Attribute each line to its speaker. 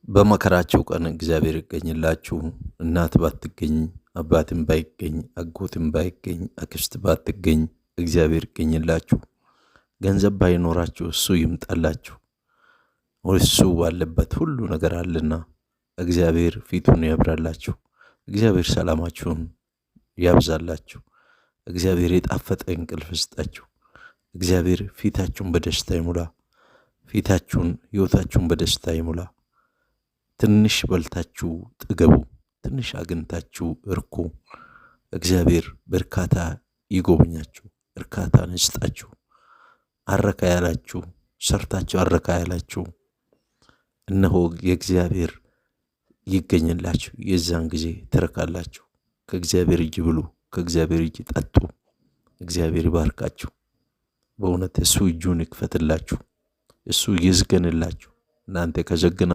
Speaker 1: በመከራቸው ቀን እግዚአብሔር ይገኝላችሁ። እናት ባትገኝ፣ አባትም ባይገኝ፣ አጎትም ባይገኝ፣ አክስት ባትገኝ እግዚአብሔር ይገኝላችሁ። ገንዘብ ባይኖራችሁ እሱ ይምጣላችሁ። እሱ ባለበት ሁሉ ነገር አለና እግዚአብሔር ፊቱን ያብራላችሁ። እግዚአብሔር ሰላማችሁን ያብዛላችሁ። እግዚአብሔር የጣፈጠ እንቅልፍ ይስጣችሁ። እግዚአብሔር ፊታችሁን በደስታ ይሙላ። ፊታችሁን ሕይወታችሁን በደስታ ይሙላ። ትንሽ በልታችሁ ጥገቡ፣ ትንሽ አግኝታችሁ እርኩ። እግዚአብሔር በእርካታ ይጎብኛችሁ፣ እርካታን ይስጣችሁ። አረካ ያላችሁ ሰርታችሁ አረካ ያላችሁ እነሆ የእግዚአብሔር ይገኝላችሁ። የዛን ጊዜ ትረካላችሁ። ከእግዚአብሔር እጅ ብሉ፣ ከእግዚአብሔር እጅ ጠጡ። እግዚአብሔር ይባርካችሁ። በእውነት እሱ እጁን ይክፈትላችሁ፣ እሱ ይዝገንላችሁ። እናንተ ከዘገና